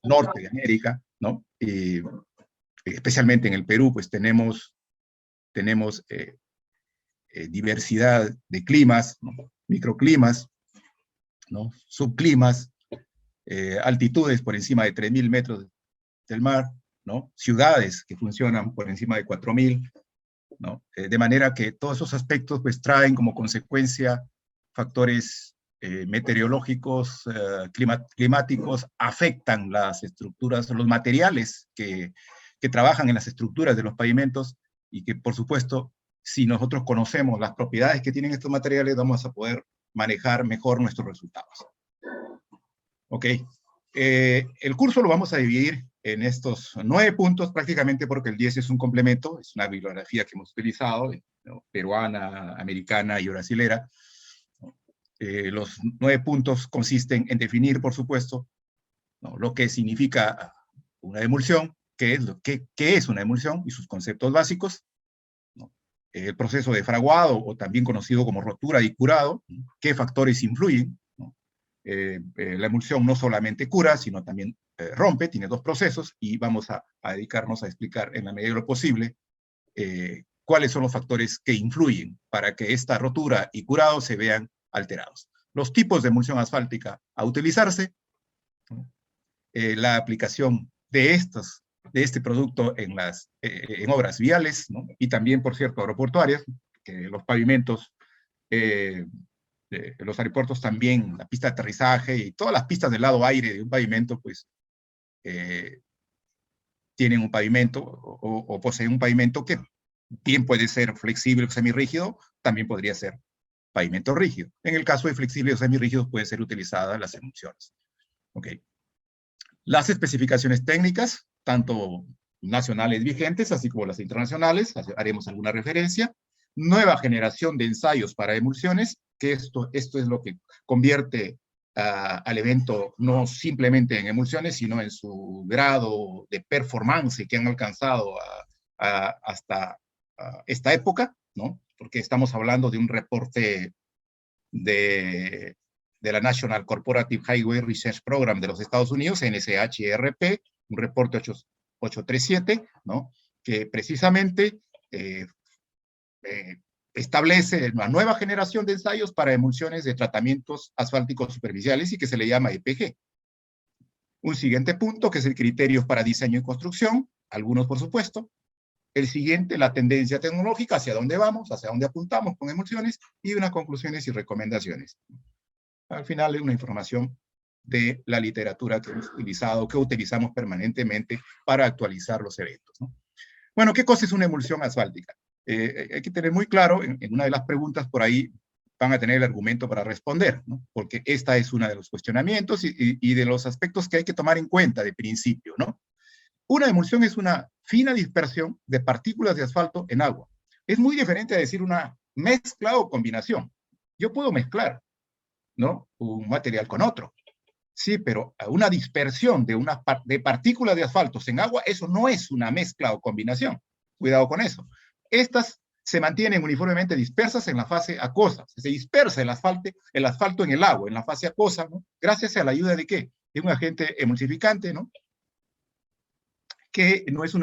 norte de América, ¿no? Y especialmente en el Perú, pues tenemos diversidad de climas, ¿no? Microclimas, ¿no? Subclimas, altitudes por encima de 3.000 metros del mar, ¿no? Ciudades que funcionan por encima de 4.000, ¿no? De manera que todos esos aspectos pues traen como consecuencia factores meteorológicos, climáticos, afectan las estructuras, los materiales que trabajan en las estructuras de los pavimentos, y que por supuesto, si nosotros conocemos las propiedades que tienen estos materiales, vamos a poder manejar mejor nuestros resultados. Ok, el curso lo vamos a dividir en estos 9 puntos prácticamente, porque el 10 es un complemento, es una bibliografía que hemos utilizado, ¿no? Peruana, americana y brasilera. Los 9 puntos consisten en definir, por supuesto, ¿no? Lo que significa una emulsión, qué es una emulsión y sus conceptos básicos, ¿no? El proceso de fraguado, o también conocido como rotura y curado, ¿no? Qué factores influyen, ¿no? La emulsión no solamente cura, sino también rompe, tiene 2 procesos, y vamos a dedicarnos a explicar en la medida de lo posible cuáles son los factores que influyen para que esta rotura y curado se vean alterados. Los tipos de emulsión asfáltica a utilizarse, ¿no? La aplicación de este producto en obras viales, ¿no? Y también, por cierto, aeroportuarias, que los pavimentos, los aeropuertos también, la pista de aterrizaje y todas las pistas del lado aire de un pavimento, pues, tienen un pavimento o poseen un pavimento que bien puede ser flexible o semirrígido, también podría ser pavimento rígido. En el caso de flexibles o semirrígidos pueden ser utilizadas las emulsiones. Ok. Las especificaciones técnicas, tanto nacionales vigentes, así como las internacionales, haremos alguna referencia. Nueva generación de ensayos para emulsiones, que esto es lo que convierte al evento no simplemente en emulsiones, sino en su grado de performance que han alcanzado hasta esta época, ¿no? Porque estamos hablando de un reporte de la National Corporative Highway Research Program de los Estados Unidos, NSHRP, un reporte 837, ¿no? Que precisamente establece una nueva generación de ensayos para emulsiones de tratamientos asfálticos superficiales y que se le llama EPG. Un siguiente punto, que es el criterio para diseño y construcción, algunos por supuesto. El siguiente, la tendencia tecnológica, hacia dónde vamos, hacia dónde apuntamos con emulsiones, y unas conclusiones y recomendaciones. Al final es una información de la literatura que hemos utilizado, que utilizamos permanentemente para actualizar los eventos, ¿no? Bueno, ¿qué cosa es una emulsión asfáltica? Hay que tener muy claro, en una de las preguntas por ahí van a tener el argumento para responder, ¿no? Porque esta es uno de los cuestionamientos y de los aspectos que hay que tomar en cuenta de principio, ¿no? Una emulsión es una fina dispersión de partículas de asfalto en agua. Es muy diferente a decir una mezcla o combinación. Yo puedo mezclar, ¿no? Un material con otro. Sí, pero una dispersión de partículas de asfaltos en agua, eso no es una mezcla o combinación. Cuidado con eso. Estas se mantienen uniformemente dispersas en la fase acuosa. Se dispersa el asfalto en el agua, en la fase acuosa, ¿no? Gracias a la ayuda de ¿qué? De un agente emulsificante, ¿no? Que no es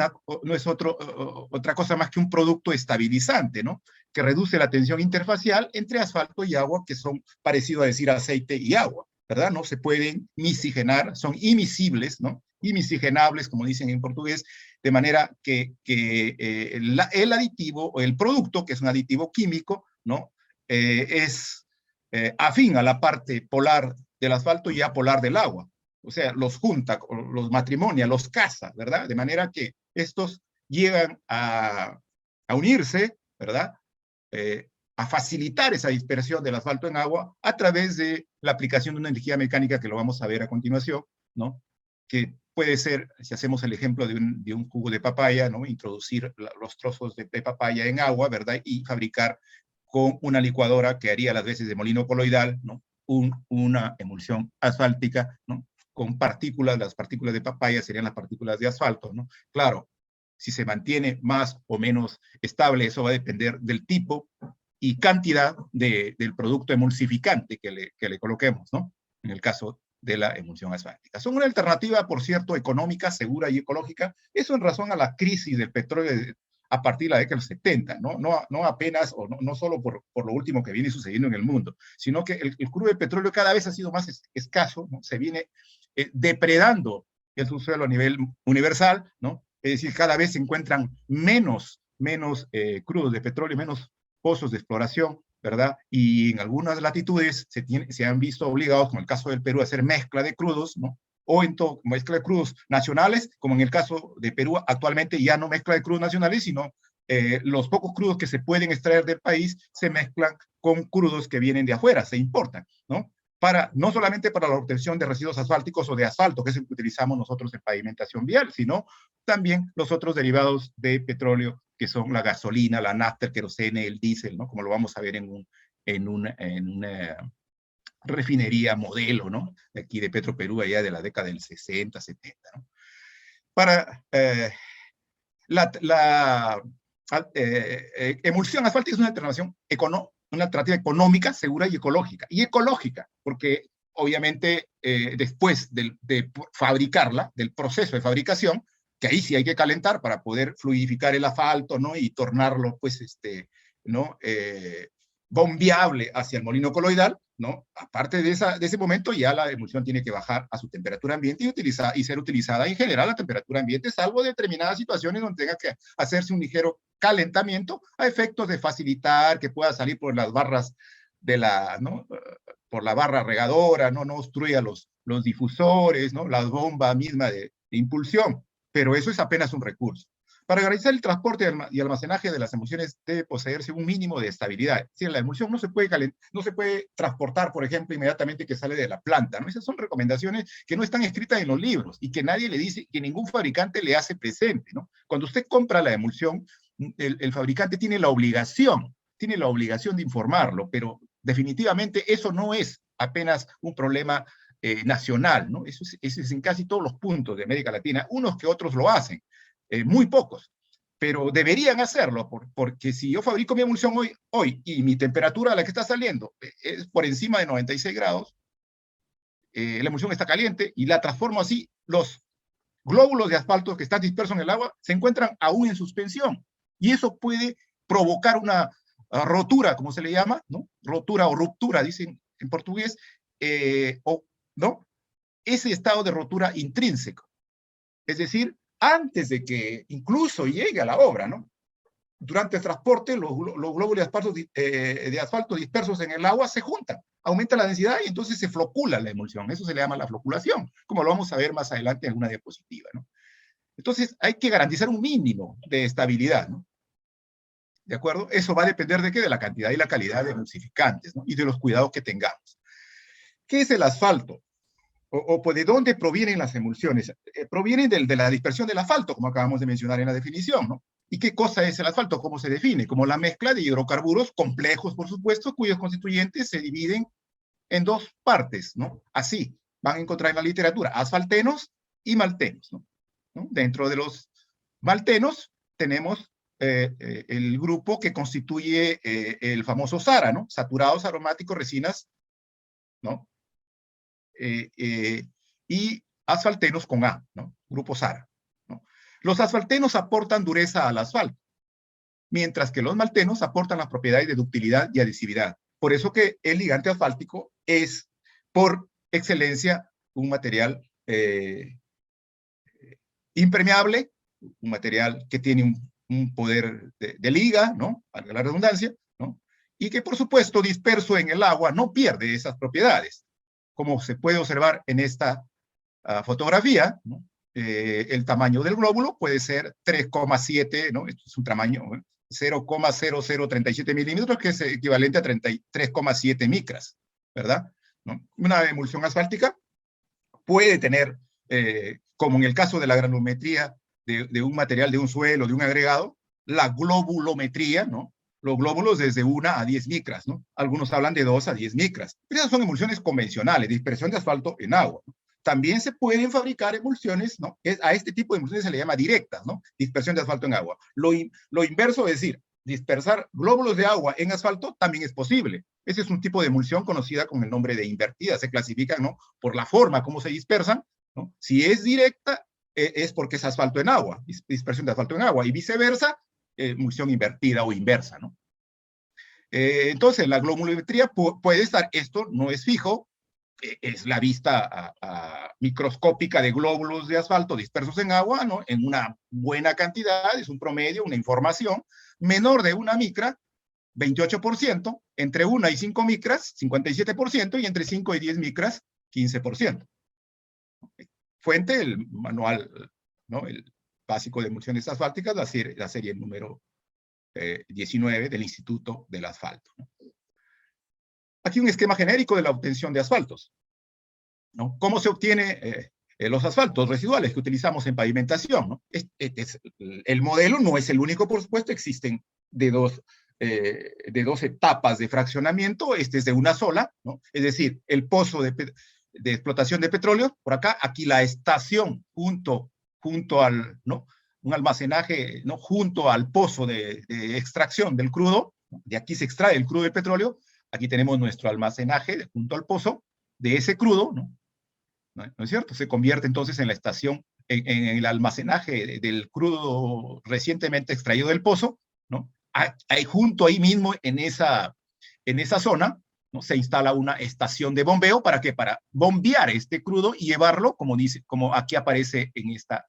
otra cosa más que un producto estabilizante, ¿no? Que reduce la tensión interfacial entre asfalto y agua, que son parecido a decir aceite y agua, ¿verdad? No se pueden misigenar, son imisibles, ¿no? Imisigenables, como dicen en portugués, de manera que el aditivo o el producto, que es un aditivo químico, ¿no? Es afín a la parte polar del asfalto y apolar del agua. O sea, los junta, los matrimonia, los casa, ¿verdad? De manera que estos llegan a unirse, ¿verdad? A facilitar esa dispersión del asfalto en agua a través de la aplicación de una energía mecánica que lo vamos a ver a continuación, ¿no? Que puede ser, si hacemos el ejemplo de un jugo de papaya, ¿no? Introducir los trozos de papaya en agua, ¿verdad? Y fabricar con una licuadora que haría las veces de molino coloidal, ¿no? Una emulsión asfáltica, ¿no? Con partículas, las partículas de papaya serían las partículas de asfalto, ¿no? Claro, si se mantiene más o menos estable, eso va a depender del tipo y cantidad del producto emulsificante que le coloquemos, ¿no? En el caso de la emulsión asfáltica. Son una alternativa, por cierto, económica, segura y ecológica, eso en razón a la crisis del petróleo a partir de la década de los 70, no apenas, o no solo por lo último que viene sucediendo en el mundo, sino que el crudo de petróleo cada vez ha sido más escaso, ¿no? Se viene depredando el subsuelo a nivel universal, ¿no? Es decir, cada vez se encuentran menos crudos de petróleo, menos pozos de exploración, ¿verdad? Y en algunas latitudes se han visto obligados, como el caso del Perú, a hacer mezcla de crudos, ¿no? O en mezcla de crudos nacionales, como en el caso de Perú, actualmente ya no mezcla de crudos nacionales, sino los pocos crudos que se pueden extraer del país se mezclan con crudos que vienen de afuera, se importan, ¿no? No solamente para la obtención de residuos asfálticos o de asfalto, que es el que utilizamos nosotros en pavimentación vial, sino también los otros derivados de petróleo, que son la gasolina, la nafta, el querosene, el diésel, ¿no? Como lo vamos a ver en una refinería modelo, ¿no? De aquí de Petroperú, allá de la década del 60, 70, ¿no? Para la emulsión asfáltica es una alternativa económica, segura y ecológica. Y ecológica, porque obviamente después de fabricarla, del proceso de fabricación, que ahí sí hay que calentar para poder fluidificar el asfalto, ¿no? Y tornarlo, pues, ¿no? Bombeable hacia el molino coloidal, ¿no? Aparte de ese momento, ya la emulsión tiene que bajar a su temperatura ambiente y ser utilizada en general a temperatura ambiente, salvo determinadas situaciones donde tenga que hacerse un ligero calentamiento a efectos de facilitar que pueda salir por las barras ¿no? Por la barra regadora, no obstruya los difusores, ¿no? La bomba misma de impulsión, pero eso es apenas un recurso. Para garantizar el transporte y almacenaje de las emulsiones debe poseerse un mínimo de estabilidad. Es decir, la emulsión no se puede transportar, por ejemplo, inmediatamente que sale de la planta, ¿no? Esas son recomendaciones que no están escritas en los libros y que nadie le dice, que ningún fabricante le hace presente, ¿no? Cuando usted compra la emulsión, el fabricante tiene la obligación de informarlo, pero definitivamente eso no es apenas un problema nacional, ¿no? Eso es en casi todos los puntos de América Latina, unos que otros lo hacen. Muy pocos, pero deberían hacerlo, porque si yo fabrico mi emulsión hoy y mi temperatura a la que está saliendo es por encima de 96 grados, la emulsión está caliente y la transformo así, los glóbulos de asfalto que están dispersos en el agua se encuentran aún en suspensión, y eso puede provocar una rotura, como se le llama, ¿no? Rotura o ruptura, dicen en portugués, ¿no? Ese estado de rotura intrínseco, es decir, antes de que incluso llegue a la obra, ¿no? Durante el transporte, los glóbulos de asfalto dispersos en el agua se juntan, aumenta la densidad y entonces se flocula la emulsión. Eso se le llama la floculación, como lo vamos a ver más adelante en alguna diapositiva, ¿no? Entonces, hay que garantizar un mínimo de estabilidad, ¿no? ¿De acuerdo? Eso va a depender de qué, de la cantidad y la calidad de emulsificantes, ¿no? Y de los cuidados que tengamos. ¿Qué es el asfalto? ¿De dónde provienen las emulsiones? Provienen de la dispersión del asfalto, como acabamos de mencionar en la definición, ¿no? ¿Y qué cosa es el asfalto? ¿Cómo se define? Como la mezcla de hidrocarburos complejos, por supuesto, cuyos constituyentes se dividen en dos partes, ¿no? Así van a encontrar en la literatura asfaltenos y maltenos, ¿no? Dentro de los maltenos tenemos el grupo que constituye el famoso SARA, ¿no? Saturados aromáticos, resinas, ¿no? Y asfaltenos con A, ¿no? Grupo SARA, ¿no? Los asfaltenos aportan dureza al asfalto, mientras que los maltenos aportan las propiedades de ductilidad y adhesividad. Por eso que el ligante asfáltico es, por excelencia, un material impermeable, un material que tiene un poder de liga, ¿no? Para la redundancia, ¿no? Y que, por supuesto, disperso en el agua, no pierde esas propiedades. Como se puede observar en esta fotografía, ¿no? El tamaño del glóbulo puede ser 3,7, ¿no? Esto es un tamaño 0,0037 milímetros, que es equivalente a 33,7 micras, ¿verdad? ¿No? Una emulsión asfáltica puede tener, como en el caso de la granulometría de un material, de un suelo, de un agregado, la globulometría, ¿no? Los glóbulos desde 1 a 10 micras, ¿no? Algunos hablan de 2 a 10 micras. Pero esas son emulsiones convencionales, dispersión de asfalto en agua, ¿no? También se pueden fabricar emulsiones, ¿no? A este tipo de emulsiones se le llama directas, ¿no? Dispersión de asfalto en agua. Lo inverso es decir, dispersar glóbulos de agua en asfalto también es posible. Ese es un tipo de emulsión conocida con el nombre de invertida. Se clasifican, ¿no?, por la forma como se dispersan, ¿no? Si es directa, es porque es asfalto en agua, dispersión de asfalto en agua, y viceversa, emulsión invertida o inversa, ¿no? Entonces, la globulometría puede estar, esto no es fijo, es la vista microscópica de glóbulos de asfalto dispersos en agua, ¿no?, en una buena cantidad, es un promedio, una información, menor de una micra, 28%, entre 1 y 5 micras, 57%, y entre 5 y 10 micras, 15%. Fuente, el manual, ¿no?, el básico de emulsiones asfálticas, la serie número 19 del Instituto del Asfalto, ¿no? Aquí un esquema genérico de la obtención de asfaltos, ¿no? ¿Cómo se obtiene los asfaltos residuales que utilizamos en pavimentación, ¿no? El modelo no es el único, por supuesto, existen de dos etapas de fraccionamiento, este es de una sola, ¿no? Es decir, el pozo de explotación de petróleo, por acá, aquí la estación junto al, ¿no?, un almacenaje, ¿no?, junto al pozo de extracción del crudo, ¿no? De aquí se extrae el crudo del petróleo, aquí tenemos nuestro almacenaje junto al pozo de ese crudo, ¿no? ¿No es cierto? Se convierte entonces en la estación, en el almacenaje del crudo recientemente extraído del pozo, ¿no? Junto ahí mismo, en esa zona, ¿no?, se instala una estación de bombeo. ¿Para qué? Para bombear este crudo y llevarlo, como aquí aparece en esta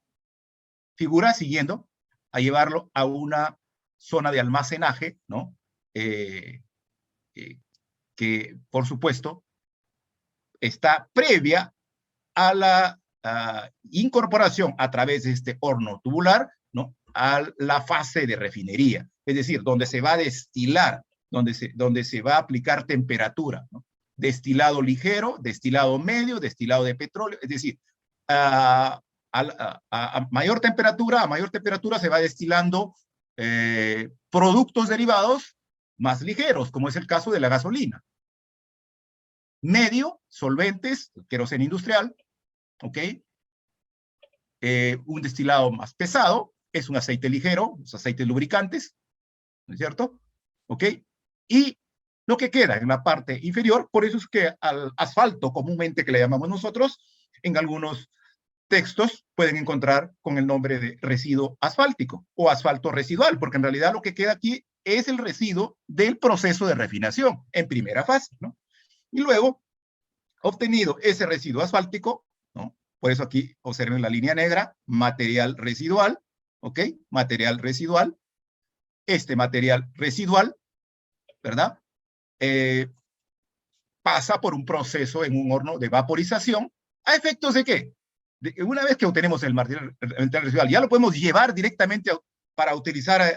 figura, siguiendo, a llevarlo a una zona de almacenaje, ¿no? Que, por supuesto, está previa a la incorporación a través de este horno tubular, ¿no?, a la fase de refinería, es decir, donde se va a destilar, donde se va a aplicar temperatura, ¿no? Destilado ligero, destilado medio, destilado de petróleo, es decir, a mayor temperatura se va destilando productos derivados más ligeros, como es el caso de la gasolina. Medio, solventes, queroseno industrial, ¿ok? Un destilado más pesado es un aceite ligero, los aceites lubricantes, ¿no es cierto? ¿Ok? Y lo que queda en la parte inferior, por eso es que al asfalto, comúnmente que le llamamos nosotros, en algunos textos pueden encontrar con el nombre de residuo asfáltico o asfalto residual, porque en realidad lo que queda aquí es el residuo del proceso de refinación en primera fase, ¿no? Y luego, obtenido ese residuo asfáltico, ¿no?, por eso aquí observen la línea negra, material residual, ¿ok? Material residual. Este material residual, ¿verdad?, pasa por un proceso en un horno de vaporización. ¿A efectos de qué? Una vez que obtenemos el material residual, ya lo podemos llevar directamente para utilizar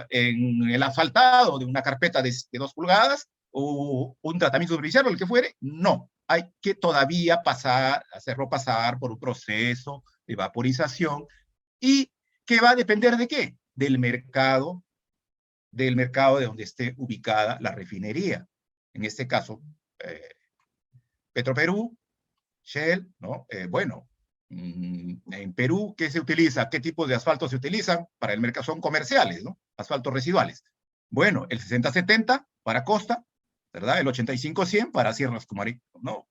en el asfaltado de una carpeta de 2 pulgadas o un tratamiento superficial o el que fuere. No, hay que todavía hacerlo pasar por un proceso de vaporización, y que va a depender de qué, del mercado de donde esté ubicada la refinería. En este caso, Petroperú, Shell, ¿no? Bueno, en Perú, ¿qué se utiliza? ¿Qué tipo de asfalto se utilizan? Para el mercado son comerciales, ¿no? Asfaltos residuales. Bueno, el 60-70 para costa, ¿verdad? El 85-100 para sierras, ¿no?,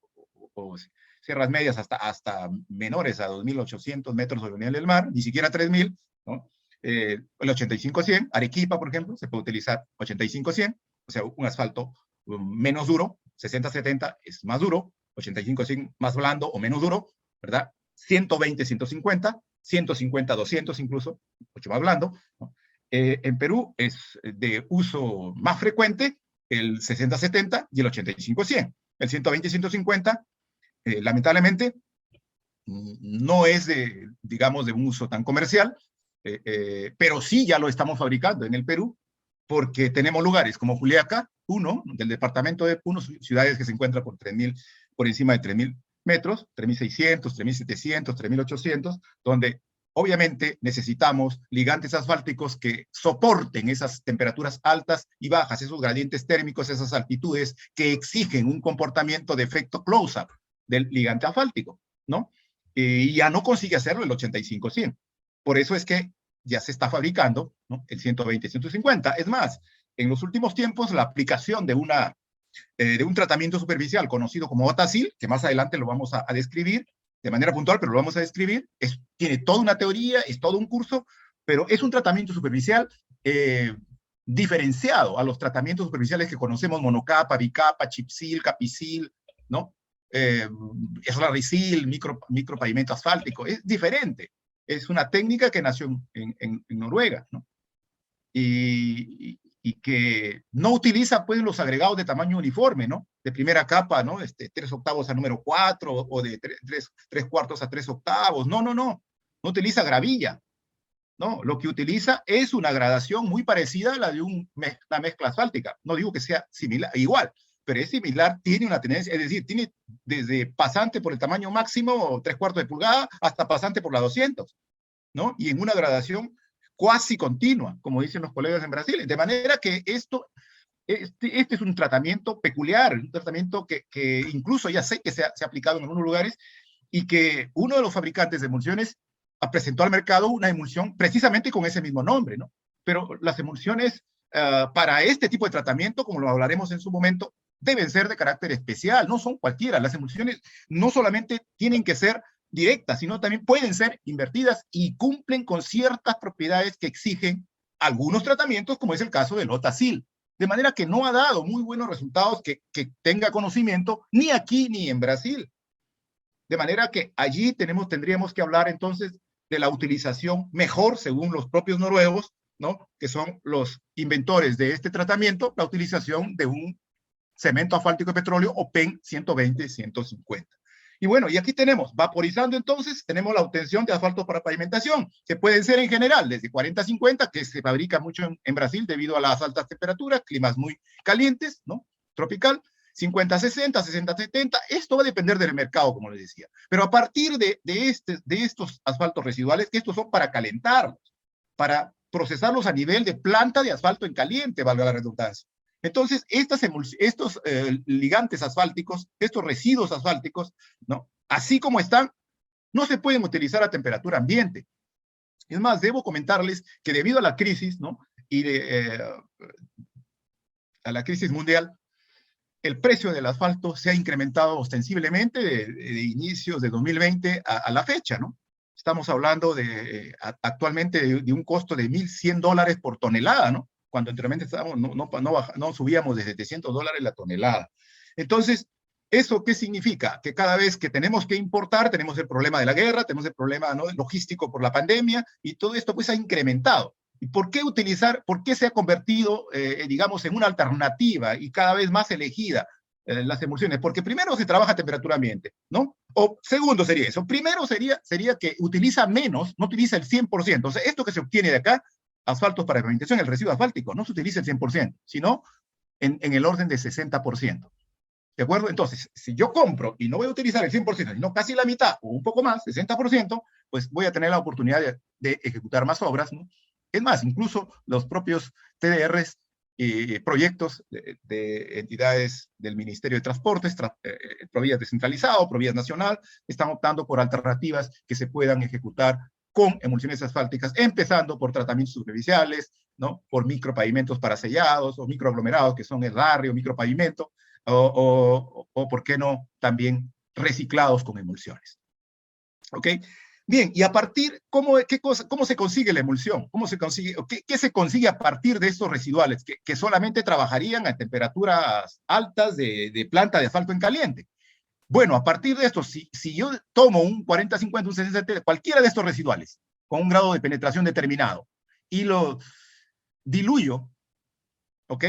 o sierras medias hasta menores a 2.800 metros sobre el nivel del mar, ni siquiera 3.000, ¿no? El 85-100, Arequipa, por ejemplo, se puede utilizar 85-100, o sea, un asfalto menos duro. 60-70 es más duro, 85-100 más blando o menos duro, ¿verdad? 120-150, 150-200 incluso, mucho más blando, ¿no? En Perú es de uso más frecuente el 60-70 y el 85-100. El 120-150, lamentablemente, no es digamos, de un uso tan comercial, pero sí ya lo estamos fabricando en el Perú, porque tenemos lugares como Juliaca, Puno, del departamento de Puno, ciudades que se encuentran por encima de 3.000 metros, 3.600, 3.700, 3.800, donde obviamente necesitamos ligantes asfálticos que soporten esas temperaturas altas y bajas, esos gradientes térmicos, esas altitudes que exigen un comportamiento de efecto close-up del ligante asfáltico, ¿no? Y ya no consigue hacerlo el 85-100. Por eso es que ya se está fabricando ¿no? El 120, 150. Es más, en los últimos tiempos, la aplicación de un tratamiento superficial conocido como Otacil, que más adelante lo vamos a describir de manera puntual, pero lo vamos a describir, tiene toda una teoría, es todo un curso, pero es un tratamiento superficial diferenciado a los tratamientos superficiales que conocemos, monocapa, bicapa, chipsil, capicil, ¿no? Eslaricil, micropavimento asfáltico, es diferente. Es una técnica que nació en Noruega, ¿no? Y que no utiliza pues los agregados de tamaño uniforme, ¿no? De primera capa, ¿no? 3/8 a número 4 o de 3/4 a 3/8. No, no, no. No utiliza gravilla, ¿no? Lo que utiliza es una gradación muy parecida a la de una mezcla asfáltica. No digo que sea similar, igual, pero es similar, tiene una tendencia, es decir, tiene desde pasante por el tamaño máximo, 3/4 de pulgada, hasta pasante por la 200, ¿no? Y en una gradación cuasi continua, como dicen los colegas en Brasil. De manera que este es un tratamiento peculiar, un tratamiento que incluso ya sé que se ha aplicado en algunos lugares y que uno de los fabricantes de emulsiones presentó al mercado una emulsión precisamente con ese mismo nombre, ¿no? Pero las emulsiones para este tipo de tratamiento, como lo hablaremos en su momento, deben ser de carácter especial, no son cualquiera. Las emulsiones no solamente tienen que ser directas, sino también pueden ser invertidas y cumplen con ciertas propiedades que exigen algunos tratamientos, como es el caso del Otacil. De manera que no ha dado muy buenos resultados que tenga conocimiento ni aquí ni en Brasil. De manera que allí tendríamos que hablar entonces de la utilización mejor, según los propios noruegos, ¿no? Que son los inventores de este tratamiento, la utilización de un cemento asfáltico de petróleo o PEN 120-150. Y bueno, y aquí tenemos, vaporizando entonces, tenemos la obtención de asfaltos para pavimentación, que pueden ser en general desde 40 a 50, que se fabrica mucho en Brasil debido a las altas temperaturas, climas muy calientes, ¿no? Tropical, 50 a 60, 60 a 70, esto va a depender del mercado, como les decía. Pero a partir de estos asfaltos residuales, estos son para calentarlos, para procesarlos a nivel de planta de asfalto en caliente, valga la redundancia. Entonces, estos ligantes asfálticos, estos residuos asfálticos, ¿no? Así como están, no se pueden utilizar a temperatura ambiente. Es más, debo comentarles que debido a la crisis, ¿no? Y a la crisis mundial, el precio del asfalto se ha incrementado ostensiblemente de inicios de 2020 a la fecha, ¿no? Estamos hablando actualmente de un costo de $1,100 por tonelada, ¿no? Cuando anteriormente no subíamos de $700 la tonelada. Entonces, ¿eso qué significa? Que cada vez que tenemos que importar, tenemos el problema de la guerra, tenemos el problema, ¿no?, logístico por la pandemia, y todo esto pues ha incrementado. ¿Y por qué se ha convertido, digamos, en una alternativa y cada vez más elegida las emulsiones? Porque primero se trabaja a temperatura ambiente, ¿no? O segundo sería eso. Primero sería que utiliza menos, no utiliza el 100%. O sea, esto que se obtiene de acá, asfaltos para pavimentación, el residuo asfáltico, no se utiliza el 100%, sino en el orden de 60%. ¿De acuerdo? Entonces, si yo compro y no voy a utilizar el 100%, sino casi la mitad o un poco más, 60%, pues voy a tener la oportunidad de ejecutar más obras, ¿no? Es más, incluso los propios TDRs y proyectos de entidades del Ministerio de Transportes, Provías descentralizado, Provías nacional, están optando por alternativas que se puedan ejecutar con emulsiones asfálticas, empezando por tratamientos superficiales, ¿no? Por micropavimentos para sellados o microaglomerados, que son el barrio, micropavimento, o ¿por qué no?, también reciclados con emulsiones. ¿Ok? Bien, y a partir, ¿cómo se consigue la emulsión? ¿Qué se consigue a partir de estos residuales que solamente trabajarían a temperaturas altas de planta de asfalto en caliente? Bueno, a partir de esto, si yo tomo un 40, 50, un 60, cualquiera de estos residuales, con un grado de penetración determinado, y lo diluyo, ¿ok?,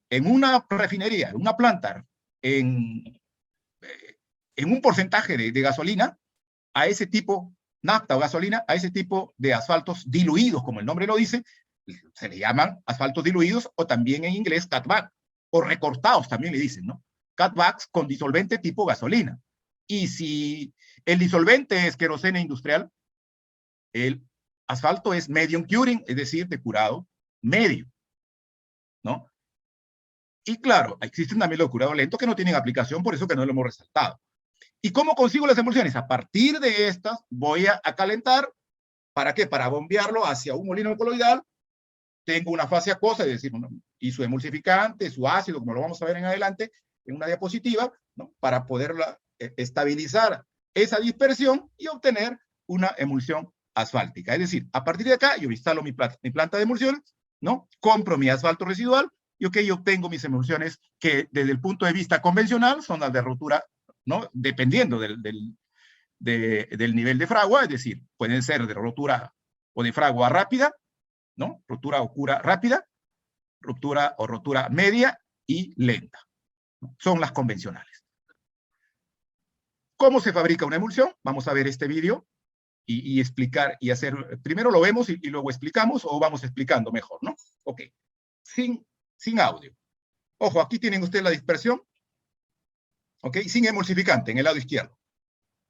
en una refinería, en una planta, en un porcentaje de gasolina, a ese tipo, nafta o gasolina, a ese tipo de asfaltos diluidos, como el nombre lo dice, se le llaman asfaltos diluidos, o también en inglés cutback, o recortados también le dicen, ¿no? Cutbacks con disolvente tipo gasolina. Y si el disolvente es queroseno industrial, el asfalto es medium curing, es decir, de curado medio, ¿no? Y claro, existen también los curados lentos que no tienen aplicación, por eso que no lo hemos resaltado. ¿Y cómo consigo las emulsiones? A partir de estas voy a calentar, ¿para qué? Para bombearlo hacia un molino coloidal tengo una fase acuosa, es decir, y su emulsificante, su ácido, como lo vamos a ver en adelante, en una diapositiva, ¿no? Para poderla estabilizar esa dispersión y obtener una emulsión asfáltica. Es decir, a partir de acá yo instalo mi planta de emulsión, ¿no? Compro mi asfalto residual y ok, yo obtengo mis emulsiones que desde el punto de vista convencional son las de rotura, ¿no? Dependiendo del nivel de fragua, es decir, pueden ser de rotura o de fragua rápida, ¿no? Rotura o cura rápida, ruptura o rotura media y lenta. Son las convencionales. ¿Cómo se fabrica una emulsión? Vamos a ver este vídeo y explicar y hacer, primero lo vemos y luego explicamos, o vamos explicando mejor, ¿no? Ok, sin audio. Ojo, aquí tienen ustedes la dispersión, ok, sin emulsificante en el lado izquierdo.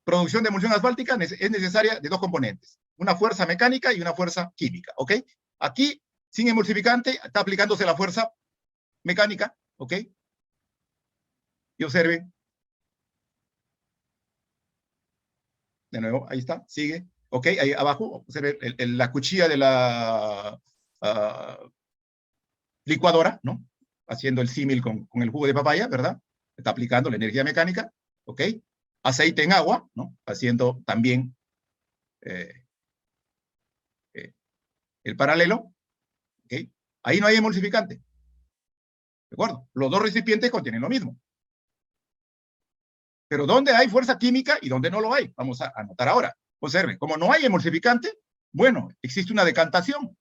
Producción de emulsión asfáltica es necesaria de dos componentes, una fuerza mecánica y una fuerza química, ok. Aquí, sin emulsificante, está aplicándose la fuerza mecánica, ok. Y observen. De nuevo, ahí está, sigue. Ok, ahí abajo, observen la cuchilla de la licuadora, ¿no? Haciendo el símil con el jugo de papaya, ¿verdad? Está aplicando la energía mecánica, ¿ok? Aceite en agua, ¿no? Haciendo también el paralelo, ¿ok? Ahí no hay emulsificante, ¿de acuerdo? Los dos recipientes contienen lo mismo. Pero ¿dónde hay fuerza química y dónde no lo hay? Vamos a anotar ahora. Observen, como no hay emulsificante, bueno, existe una decantación,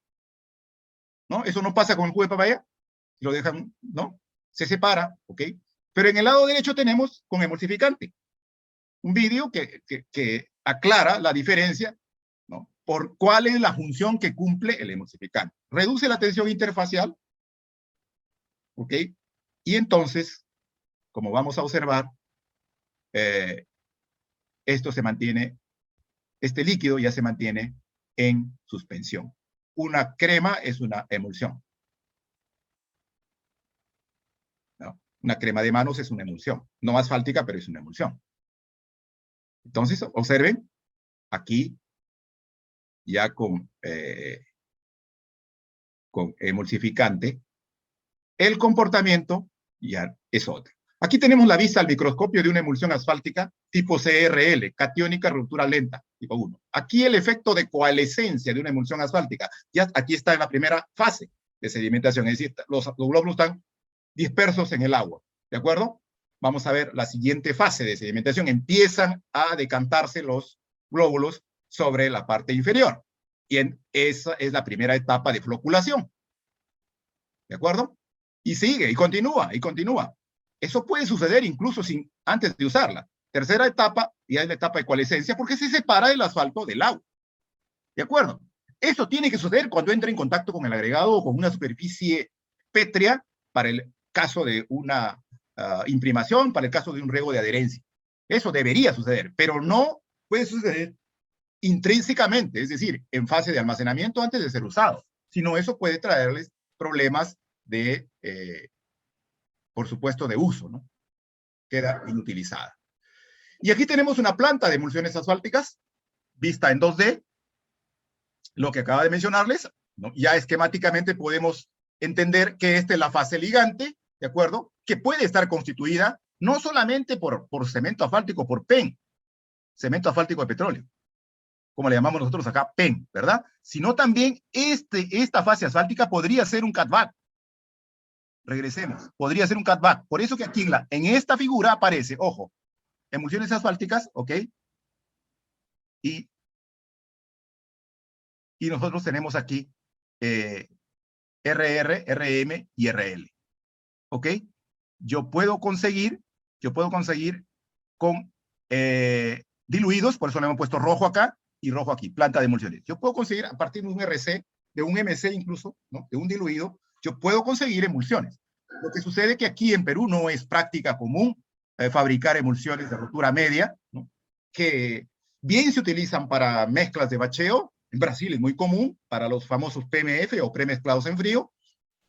¿no? Eso no pasa con el jugo de papaya, lo dejan, ¿no? Se separa, ¿ok? Pero en el lado derecho tenemos con emulsificante. Un vídeo que aclara la diferencia, ¿no? Por cuál es la función que cumple el emulsificante. Reduce la tensión interfacial, ¿ok? Y entonces, como vamos a observar, esto se mantiene, este líquido ya se mantiene en suspensión. Una crema es una emulsión, ¿no? Una crema de manos es una emulsión. No asfáltica, pero es una emulsión. Entonces, observen, aquí ya con emulsificante, el comportamiento ya es otro. Aquí tenemos la vista al microscopio de una emulsión asfáltica tipo CRL, catiónica ruptura lenta, tipo 1. Aquí el efecto de coalescencia de una emulsión asfáltica, ya aquí está en la primera fase de sedimentación, es decir, los glóbulos están dispersos en el agua, ¿de acuerdo? Vamos a ver la siguiente fase de sedimentación, empiezan a decantarse los glóbulos sobre la parte inferior, y esa es la primera etapa de floculación, ¿de acuerdo? Y sigue, y continúa, y continúa. Eso puede suceder incluso antes de usarla. Tercera etapa, ya es la etapa de coalescencia, porque se separa el asfalto del agua. ¿De acuerdo? Eso tiene que suceder cuando entra en contacto con el agregado o con una superficie pétrea para el caso de una imprimación, para el caso de un riego de adherencia. Eso debería suceder, pero no puede suceder intrínsecamente, es decir, en fase de almacenamiento antes de ser usado, sino eso puede traerles problemas de, por supuesto, de uso, ¿no? Queda inutilizada. Y aquí tenemos una planta de emulsiones asfálticas, vista en 2D, lo que acaba de mencionarles, ¿no? Ya esquemáticamente podemos entender que esta es la fase ligante, ¿de acuerdo? Que puede estar constituida no solamente por cemento asfáltico, por PEN, cemento asfáltico de petróleo, como le llamamos nosotros acá, PEN, ¿verdad? Sino también esta fase asfáltica podría ser un catback. Regresemos, podría ser un catback. Por eso que aquí en esta figura aparece, ojo, emulsiones asfálticas, ¿ok? Y nosotros tenemos aquí RR, RM y RL, ¿ok? Yo puedo conseguir con diluidos, por eso le hemos puesto rojo acá y rojo aquí, planta de emulsiones. Yo puedo conseguir a partir de un RC, de un MC incluso, ¿no? De un diluido, yo puedo conseguir emulsiones. Lo que sucede es que aquí en Perú no es práctica común fabricar emulsiones de rotura media, ¿no? Que bien se utilizan para mezclas de bacheo. En Brasil es muy común para los famosos PMF o premezclados en frío,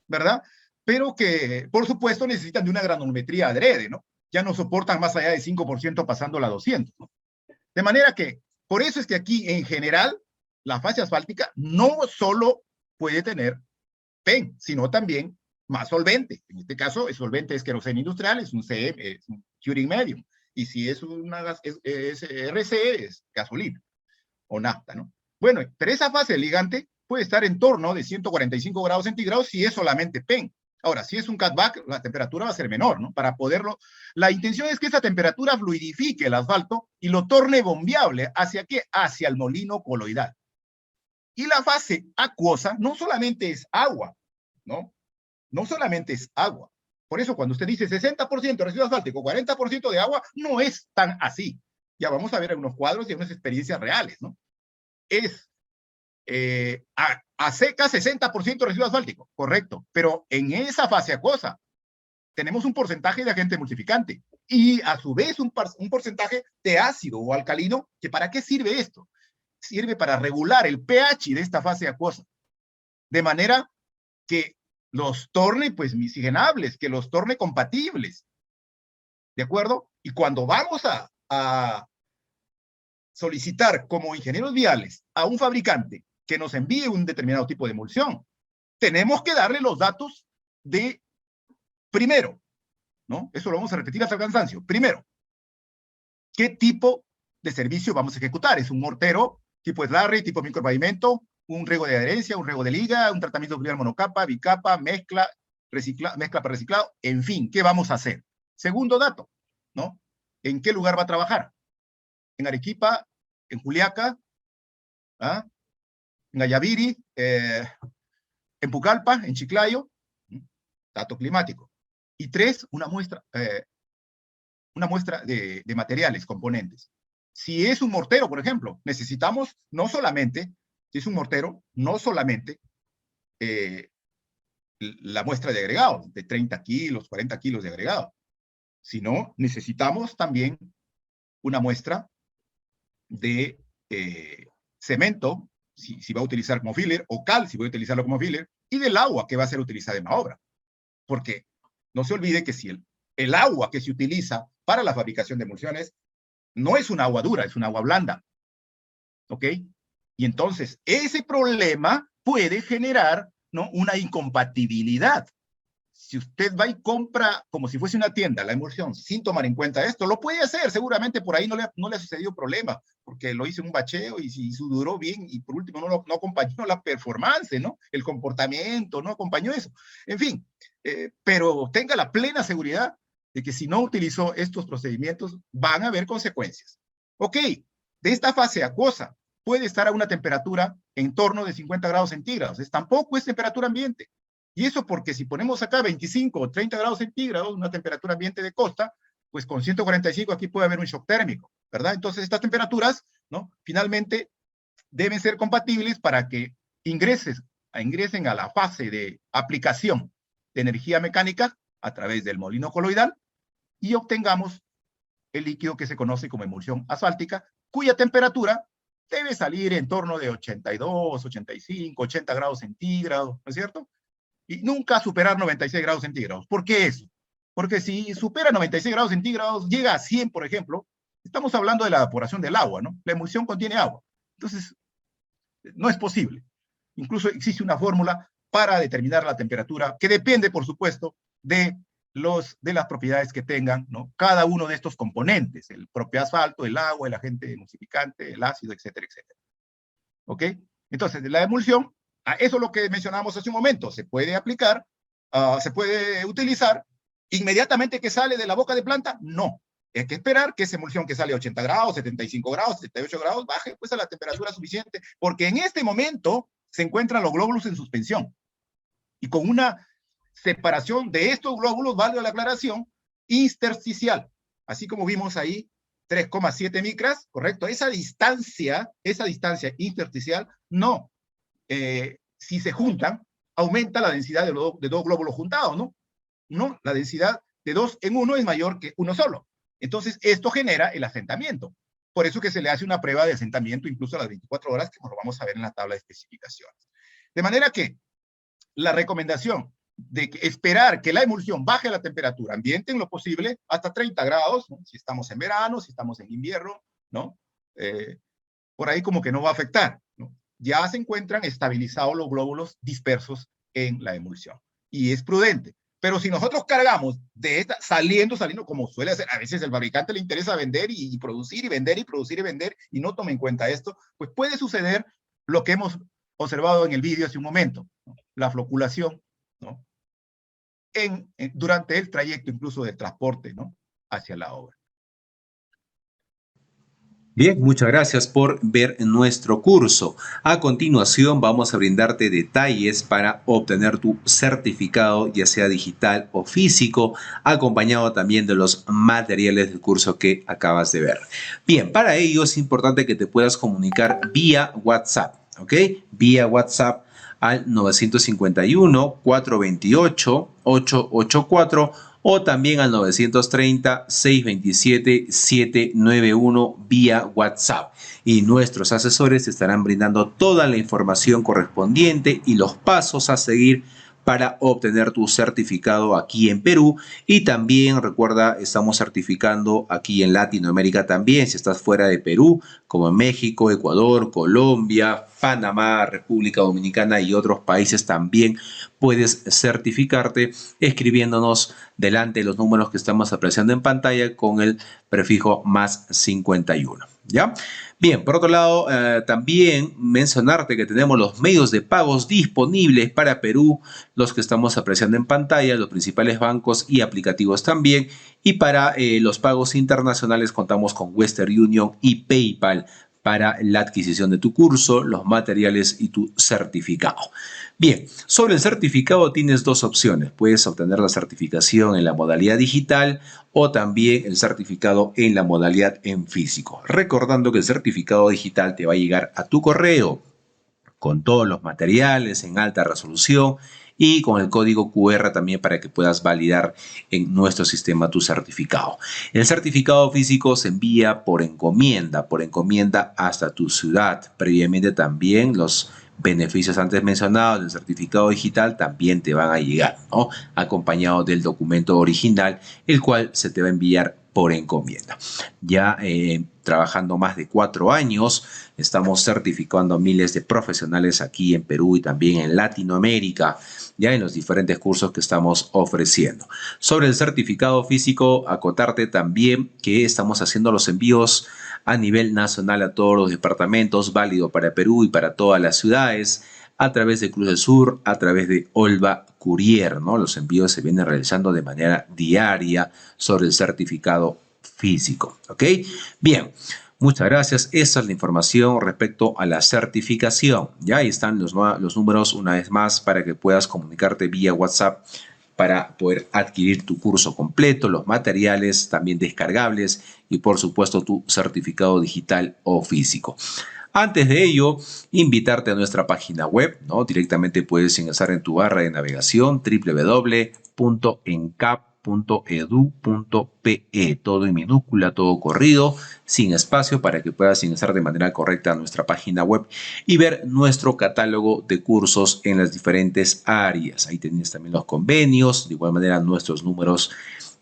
¿verdad? Pero que, por supuesto, necesitan de una granulometría adrede, ¿no? Ya no soportan más allá de 5% pasando la 200, ¿no? De manera que, por eso es que aquí, en general, la fase asfáltica no solo puede tener PEN, sino también más solvente. En este caso, el solvente es queroseno industrial, es un CM, es un curing medium. Y si es es RC, es gasolina o nafta, ¿no? Bueno, pero esa fase del ligante puede estar en torno de 145 grados centígrados si es solamente PEN. Ahora, si es un cutback, la temperatura va a ser menor, ¿no? Para poderlo... La intención es que esa temperatura fluidifique el asfalto y lo torne bombeable. ¿Hacia qué? Hacia el molino coloidal. Y la fase acuosa no solamente es agua, ¿no? No solamente es agua. Por eso cuando usted dice 60% de residuo asfáltico, 40% de agua, no es tan así. Ya vamos a ver algunos cuadros y unas experiencias reales, ¿no? Es a seca 60% de residuo asfáltico, correcto. Pero en esa fase acuosa tenemos un porcentaje de agente emulsificante y a su vez un porcentaje de ácido o alcalino, que ¿para qué sirve esto? Sirve para regular el pH de esta fase acuosa, de manera que los torne pues miscigenables, que los torne compatibles, ¿de acuerdo? Y cuando vamos a solicitar como ingenieros viales a un fabricante que nos envíe un determinado tipo de emulsión, tenemos que darle los datos de primero, ¿no? Eso lo vamos a repetir hasta el cansancio. Primero, ¿qué tipo de servicio vamos a ejecutar? ¿Es un mortero tipo slurry, tipo micropavimento, un riego de adherencia, un riego de liga, un tratamiento fluvial monocapa, bicapa, mezcla para reciclado? En fin, ¿qué vamos a hacer? Segundo dato, ¿no? ¿En qué lugar va a trabajar? ¿En Arequipa? ¿En Juliaca? ¿Ah? ¿En Ayaviri? ¿En Pucallpa? ¿En Chiclayo? Dato climático. Y tres, una muestra de materiales, componentes. Si es un mortero, por ejemplo, necesitamos no solamente, si es un mortero, no solamente la muestra de agregado, de 30 kilos, 40 kilos de agregado, sino necesitamos también una muestra de cemento, si va a utilizar como filler, o cal, si voy a utilizarlo como filler, y del agua que va a ser utilizada en la obra. Porque no se olvide que si el agua que se utiliza para la fabricación de emulsiones no es un agua dura, es un agua blanda. ¿Ok? Y entonces ese problema puede generar, ¿no?, una incompatibilidad. Si usted va y compra como si fuese una tienda la emulsión sin tomar en cuenta esto, lo puede hacer, seguramente por ahí no le ha sucedido problema, porque lo hizo en un bacheo y si duró bien y por último no acompañó la performance, ¿no? El comportamiento no acompañó eso. En fin, pero tenga la plena seguridad de que si no utilizó estos procedimientos van a haber consecuencias. Ok, de esta fase acuosa puede estar a una temperatura en torno de 50 grados centígrados, tampoco es temperatura ambiente. Y eso porque si ponemos acá 25 o 30 grados centígrados, una temperatura ambiente de costa, pues con 145 aquí puede haber un shock térmico, ¿verdad? Entonces estas temperaturas, ¿no?, finalmente deben ser compatibles para que ingresen a la fase de aplicación de energía mecánica a través del molino coloidal y obtengamos el líquido que se conoce como emulsión asfáltica, cuya temperatura debe salir en torno de 82, 85, 80 grados centígrados, ¿no es cierto? Y nunca superar 96 grados centígrados. ¿Por qué eso? Porque si supera 96 grados centígrados, llega a 100, por ejemplo, estamos hablando de la evaporación del agua, ¿no? La emulsión contiene agua. Entonces, no es posible. Incluso existe una fórmula para determinar la temperatura, que depende, por supuesto, de las propiedades que tengan, ¿no?, cada uno de estos componentes, el propio asfalto, el agua, el agente emulsificante, el ácido, etcétera, etcétera. ¿Ok? Entonces, la emulsión, eso es lo que mencionábamos hace un momento, se puede aplicar, se puede utilizar inmediatamente que sale de la boca de planta. No, hay que esperar que esa emulsión que sale a 80 grados, 75 grados, 78 grados, baje pues a la temperatura suficiente, porque en este momento se encuentran los glóbulos en suspensión. Y con una separación de estos glóbulos, valga la aclaración, intersticial, así como vimos ahí, 3,7 micras, ¿correcto? Esa distancia intersticial, no. Si se juntan, aumenta la densidad de dos glóbulos juntados, ¿no? No, la densidad de 2 en 1 es mayor que uno solo. Entonces, esto genera el asentamiento. Por eso que se le hace una prueba de asentamiento incluso a las 24 horas, que lo vamos a ver en la tabla de especificaciones. De manera que la recomendación de esperar que la emulsión baje la temperatura ambiente en lo posible hasta 30 grados, ¿no?, si estamos en verano, si estamos en invierno, ¿no? Por ahí como que no va a afectar, ¿no? Ya se encuentran estabilizados los glóbulos dispersos en la emulsión. Y es prudente. Pero si nosotros cargamos de esta, saliendo, como suele hacer, a veces el fabricante le interesa vender y producir y vender y producir y vender y no toma en cuenta esto, pues puede suceder lo que hemos observado en el vídeo hace un momento, ¿no? La floculación, ¿no? Durante el trayecto incluso del transporte, ¿no? Hacia la obra. Bien, muchas gracias por ver nuestro curso. A continuación vamos a brindarte detalles para obtener tu certificado, ya sea digital o físico, acompañado también de los materiales del curso que acabas de ver. Bien, para ello es importante que te puedas comunicar vía WhatsApp, ¿ok? Vía WhatsApp al 951-428-884 o también al 930-627-791 vía WhatsApp. Y nuestros asesores te estarán brindando toda la información correspondiente y los pasos a seguir para obtener tu certificado aquí en Perú. Y también recuerda, estamos certificando aquí en Latinoamérica también, si estás fuera de Perú, como en México, Ecuador, Colombia, Panamá, República Dominicana y otros países también puedes certificarte escribiéndonos delante de los números que estamos apreciando en pantalla con el prefijo más 51. ¿Ya? Bien, por otro lado, también mencionarte que tenemos los medios de pagos disponibles para Perú, los que estamos apreciando en pantalla, los principales bancos y aplicativos también. Y para los pagos internacionales contamos con Western Union y PayPal para la adquisición de tu curso, los materiales y tu certificado. Bien, sobre el certificado tienes dos opciones. Puedes obtener la certificación en la modalidad digital o también el certificado en la modalidad en físico. Recordando que el certificado digital te va a llegar a tu correo con todos los materiales en alta resolución y con el código QR también para que puedas validar en nuestro sistema tu certificado. El certificado físico se envía por encomienda hasta tu ciudad. Previamente también los beneficios antes mencionados del certificado digital también te van a llegar, ¿no? Acompañado del documento original, el cual se te va a enviar por encomienda. Ya trabajando más de 4 años, estamos certificando a miles de profesionales aquí en Perú y también en Latinoamérica, ya en los diferentes cursos que estamos ofreciendo. Sobre el certificado físico, acotarte también que estamos haciendo los envíos a nivel nacional a todos los departamentos, válido para Perú y para todas las ciudades, a través de Cruz del Sur, a través de Olva Courier, ¿no? Los envíos se vienen realizando de manera diaria sobre el certificado físico, ¿ok? Bien, muchas gracias. Esa es la información respecto a la certificación. Ya ahí están los números una vez más para que puedas comunicarte vía WhatsApp para poder adquirir tu curso completo, los materiales también descargables y por supuesto tu certificado digital o físico. Antes de ello, invitarte a nuestra página web, ¿no? Directamente puedes ingresar en tu barra de navegación www.encap.edu.pe, todo en minúscula, todo corrido, sin espacio, para que puedas ingresar de manera correcta a nuestra página web y ver nuestro catálogo de cursos en las diferentes áreas. Ahí tienes también los convenios, de igual manera nuestros números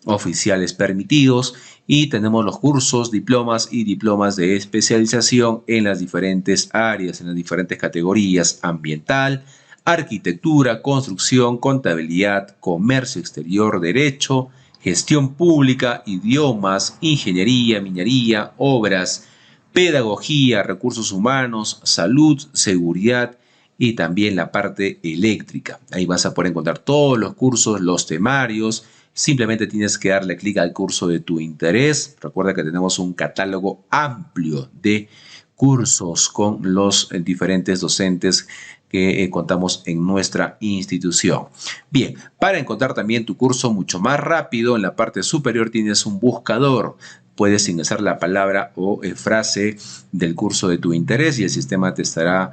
oficiales permitidos y tenemos los cursos, diplomas y diplomas de especialización en las diferentes áreas, en las diferentes categorías: ambiental, arquitectura, construcción, contabilidad, comercio exterior, derecho, gestión pública, idiomas, ingeniería, minería, obras, pedagogía, recursos humanos, salud, seguridad y también la parte eléctrica. Ahí vas a poder encontrar todos los cursos, los temarios. Simplemente tienes que darle clic al curso de tu interés. Recuerda que tenemos un catálogo amplio de cursos con los diferentes docentes que contamos en nuestra institución. Bien, para encontrar también tu curso mucho más rápido, en la parte superior tienes un buscador. Puedes ingresar la palabra o frase del curso de tu interés y el sistema te estará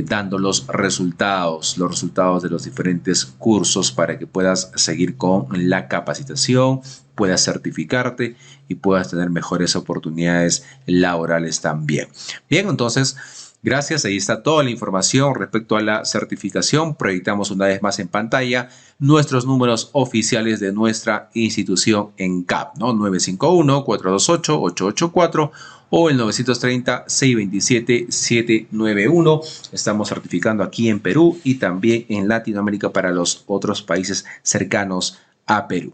dando los resultados de los diferentes cursos para que puedas seguir con la capacitación, puedas certificarte y puedas tener mejores oportunidades laborales también. Bien, entonces, gracias, ahí está toda la información respecto a la certificación. Proyectamos una vez más en pantalla nuestros números oficiales de nuestra institución ENCAP, ¿no? 951-428-884 o el 930-627-791. Estamos certificando aquí en Perú y también en Latinoamérica para los otros países cercanos a Perú.